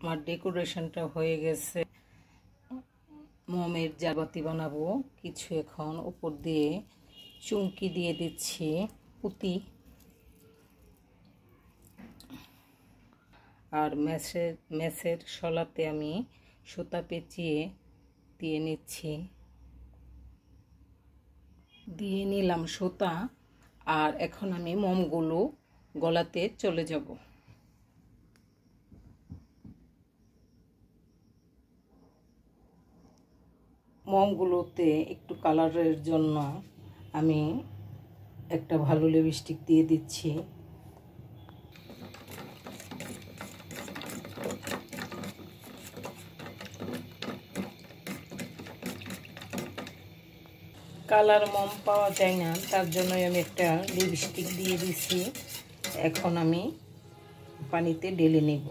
আমার ডেকোরেশনটা হয়ে গেছে। মোমের জাবাতি বানাবো কিছু। এখন উপর দিয়ে চুমকি দিয়ে দিচ্ছি পুঁতি, আর ম্যাচের শলাতে আমি সুতা পেঁচিয়ে দিয়ে নিচ্ছি। দিয়ে নিলাম সুতা, আর এখন আমি মোমগুলো গলাতে চলে যাব। মোমগুলোতে একটু কালারের জন্য আমি একটা ভালো লিপস্টিক দিয়ে দিচ্ছি। কালার মোম পাওয়া যায় না, তার জন্যই আমি একটা লিপস্টিক দিয়ে দিচ্ছি। এখন আমি পানিতে ঢেলে নেব।